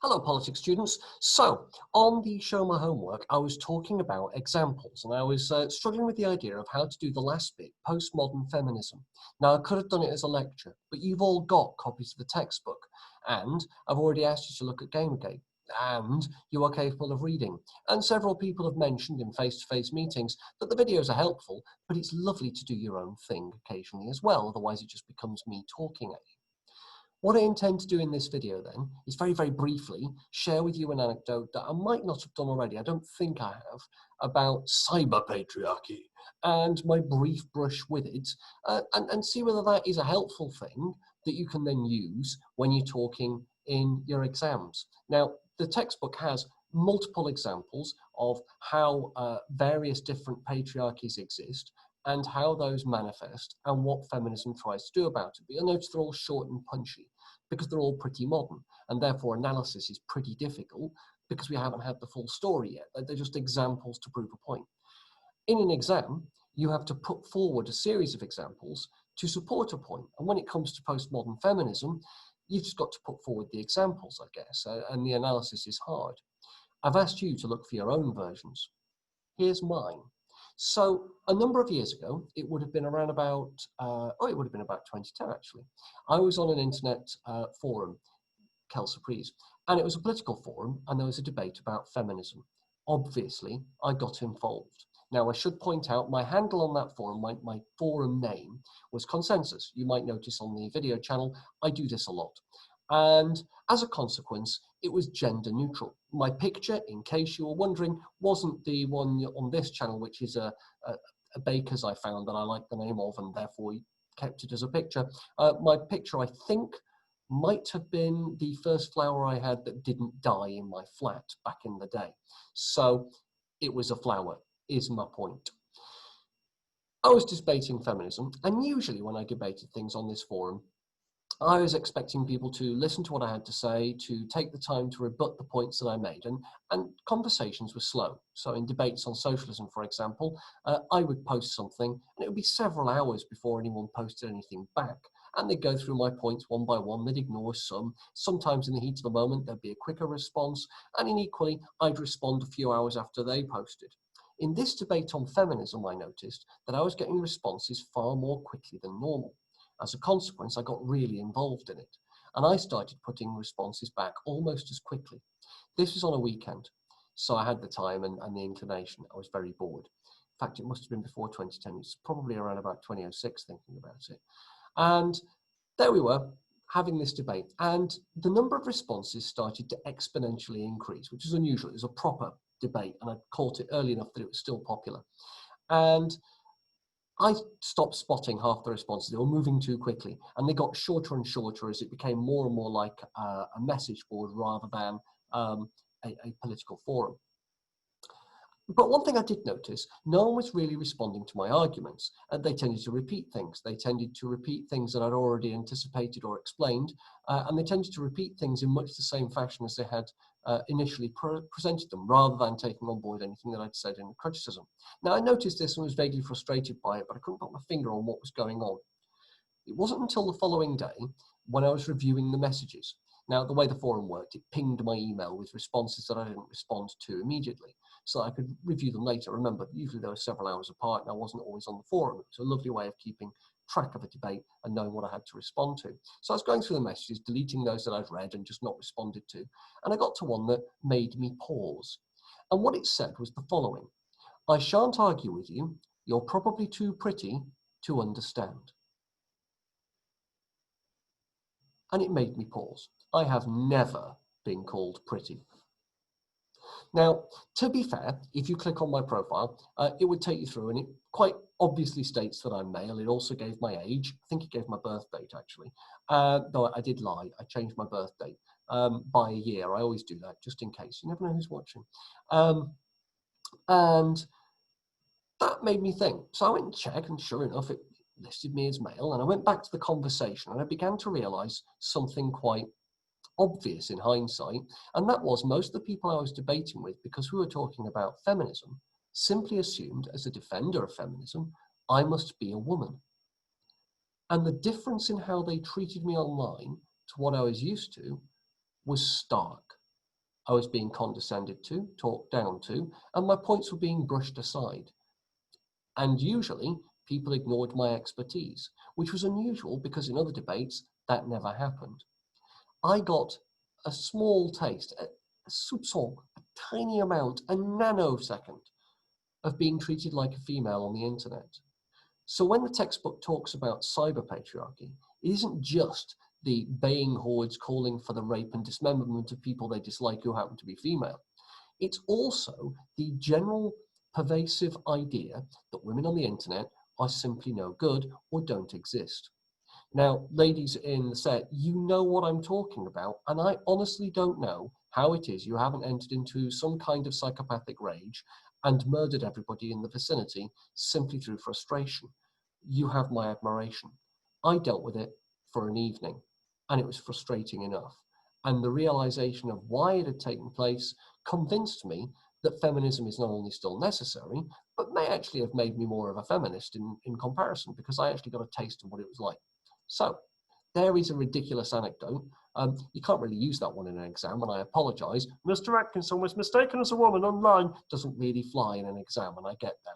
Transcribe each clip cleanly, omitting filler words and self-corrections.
Hello, politics students. So, on the Show My Homework, I was talking about examples, and I was struggling with the idea of how to do the last bit, postmodern feminism. Now, I could have done it as a lecture, but you've all got copies of the textbook, and I've already asked you to look at Gamergate, and you are capable of reading. And several people have mentioned in face-to-face meetings that the videos are helpful, but it's lovely to do your own thing occasionally as well, otherwise it just becomes me talking at you. What I intend to do in this video then is very, very briefly share with you an anecdote that I might not have done already, I don't think I have, about cyberpatriarchy and my brief brush with it, and see whether that is a helpful thing that you can then use when you're talking in your exams. Now, the textbook has multiple examples of how various different patriarchies exist and how those manifest and what feminism tries to do about it. But you'll notice they're all short and punchy because they're all pretty modern, and therefore analysis is pretty difficult because we haven't had the full story yet. They're just examples to prove a point. In an exam, you have to put forward a series of examples to support a point. And when it comes to postmodern feminism, you've just got to put forward the examples, I guess, and the analysis is hard. I've asked you to look for your own versions. Here's mine. So a number of years ago, it would have been around about, it would have been about 2010 actually. I was on an internet forum, Kelsurprise, and it was a political forum, and there was a debate about feminism. Obviously, I got involved. Now, I should point out my handle on that forum, my forum name was Consensus. You might notice on the video channel, I do this a lot. And as a consequence, it was gender neutral. My picture, in case you were wondering, wasn't the one on this channel, which is a baker's I found that I like the name of and therefore kept it as a picture. My picture, I think, might have been the first flower I had that didn't die in my flat back in the day. So it was a flower, is my point. I was debating feminism, and usually when I debated things on this forum, I was expecting people to listen to what I had to say, to take the time to rebut the points that I made, and conversations were slow. So in debates on socialism, for example, I would post something, and it would be several hours before anyone posted anything back. And they'd go through my points one by one, they'd ignore some. Sometimes in the heat of the moment, there'd be a quicker response, and equally, I'd respond a few hours after they posted. In this debate on feminism, I noticed that I was getting responses far more quickly than normal. As a consequence, I got really involved in it, and I started putting responses back almost as quickly. This was on a weekend, so I had the time and the inclination. I was very bored. In fact, it must have been before 2010. It's probably around about 2006 thinking about it. And there we were, having this debate, and the number of responses started to exponentially increase, which is unusual. It was a proper debate, and I caught it early enough that it was still popular. And I stopped spotting half the responses. They were moving too quickly, and they got shorter and shorter as it became more and more like a message board rather than a political forum. But one thing I did notice, no one was really responding to my arguments, and they tended to repeat things. They tended to repeat things that I'd already anticipated or explained, and they tended to repeat things in much the same fashion as they had initially presented them, rather than taking on board anything that I'd said in criticism. Now, I noticed this and was vaguely frustrated by it, but I couldn't put my finger on what was going on. It wasn't until the following day when I was reviewing the messages. Now, the way the forum worked, it pinged my email with responses that I didn't respond to immediately, so I could review them later. Remember, usually they were several hours apart, and I wasn't always on the forum. It was a lovely way of keeping track of a debate and knowing what I had to respond to. So I was going through the messages, deleting those that I'd read and just not responded to, and I got to one that made me pause. And what it said was the following: "I shan't argue with you. You're probably too pretty to understand." And it made me pause. I have never been called pretty. Now, to be fair, if you click on my profile, it would take you through, and it quite obviously states that I'm male. It also gave my age. I think it gave my birth date, actually. Though I did lie. I changed my birth date by a year. I always do that, just in case. You never know who's watching. And that made me think. So I went and checked, and sure enough, it listed me as male. And I went back to the conversation, and I began to realize something quite obvious in hindsight, and that was most of the people I was debating with, because we were talking about feminism, simply assumed as a defender of feminism, I must be a woman. And the difference in how they treated me online to what I was used to was stark. I was being condescended to, talked down to, and my points were being brushed aside. And usually, people ignored my expertise, which was unusual because in other debates, that never happened. I got a small taste, a soupçon, a tiny amount, a nanosecond of being treated like a female on the internet. So when the textbook talks about cyberpatriarchy, it isn't just the baying hordes calling for the rape and dismemberment of people they dislike who happen to be female. It's also the general pervasive idea that women on the internet are simply no good or don't exist. Now, ladies in the set, you know what I'm talking about, and I honestly don't know how it is you haven't entered into some kind of psychopathic rage and murdered everybody in the vicinity simply through frustration. You have my admiration. I dealt with it for an evening, and it was frustrating enough. And the realization of why it had taken place convinced me that feminism is not only still necessary, but may actually have made me more of a feminist in comparison, because I actually got a taste of what it was like. So there is a ridiculous anecdote. You can't really use that one in an exam, and I apologise. Mr. Atkinson was mistaken as a woman online. Doesn't really fly in an exam, and I get that.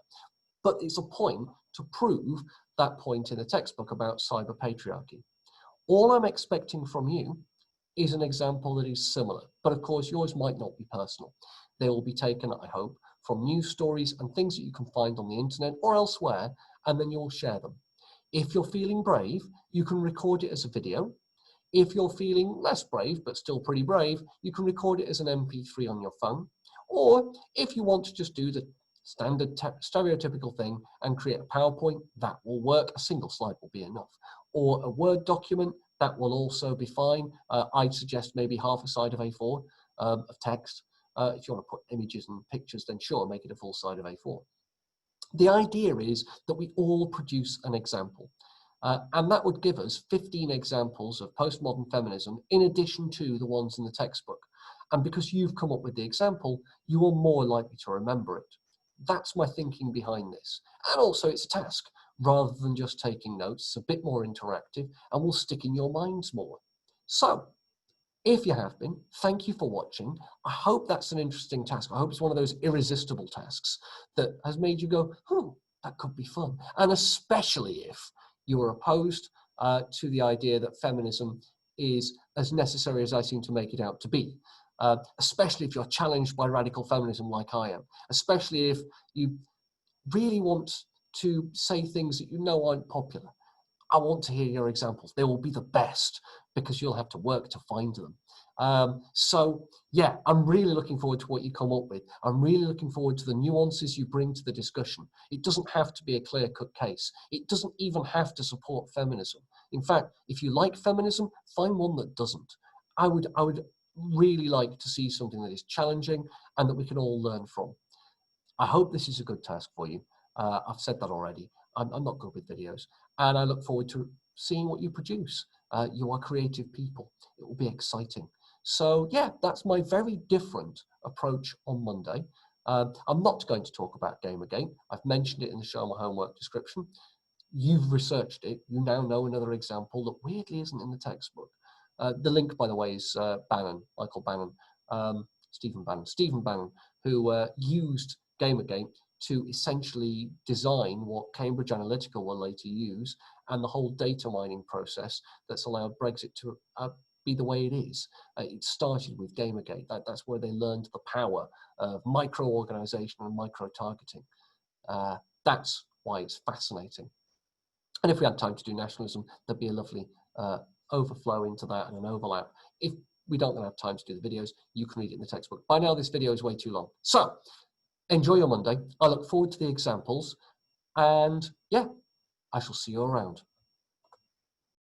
But it's a point to prove that point in the textbook about cyber patriarchy. All I'm expecting from you is an example that is similar, but of course yours might not be personal. They will be taken, I hope, from news stories and things that you can find on the internet or elsewhere, and then you'll share them. If you're feeling brave, you can record it as a video. If you're feeling less brave, but still pretty brave, you can record it as an MP3 on your phone. Or if you want to just do the standard stereotypical thing and create a PowerPoint, that will work. A single slide will be enough. Or a Word document, that will also be fine. I'd suggest maybe half a side of A4 of text. If you want to put images and pictures, then sure, make it a full side of A4. The idea is that we all produce an example. And that would give us 15 examples of postmodern feminism in addition to the ones in the textbook. And because you've come up with the example, you are more likely to remember it. That's my thinking behind this. And also it's a task. Rather than just taking notes, it's a bit more interactive and will stick in your minds more. So, if you have been, thank you for watching. I hope that's an interesting task. I hope it's one of those irresistible tasks that has made you go, that could be fun. And especially if you are opposed to the idea that feminism is as necessary as I seem to make it out to be. Especially if you're challenged by radical feminism like I am. Especially if you really want to say things that you know aren't popular. I want to hear your examples. They will be the best because you'll have to work to find them. So yeah, I'm really looking forward to what you come up with. I'm really looking forward to the nuances you bring to the discussion. It doesn't have to be a clear-cut case. It doesn't even have to support feminism. In fact, if you like feminism, find one that doesn't. I would really like to see something that is challenging and that we can all learn from. I hope this is a good task for you. I've said that already. I'm not good with videos, and I look forward to seeing what you produce. You are creative people. It will be exciting. So yeah, that's my very different approach on Monday. I'm not going to talk about Gamergate. I've mentioned it in the Show My Homework description. You've researched it. You now know another example that weirdly isn't in the textbook. The link, by the way, is Michael Bannon, Stephen Bannon, who used Gamergate to essentially design what Cambridge Analytica will later use, and the whole data mining process that's allowed Brexit to be the way it is. It started with Gamergate. That's where they learned the power of micro-organisation and micro-targeting. That's why it's fascinating. And if we had time to do nationalism, there'd be a lovely overflow into that and an overlap. If we don't have time to do the videos, you can read it in the textbook. By now, this video is way too long. So, enjoy your Monday. I look forward to the examples. And yeah, I shall see you around.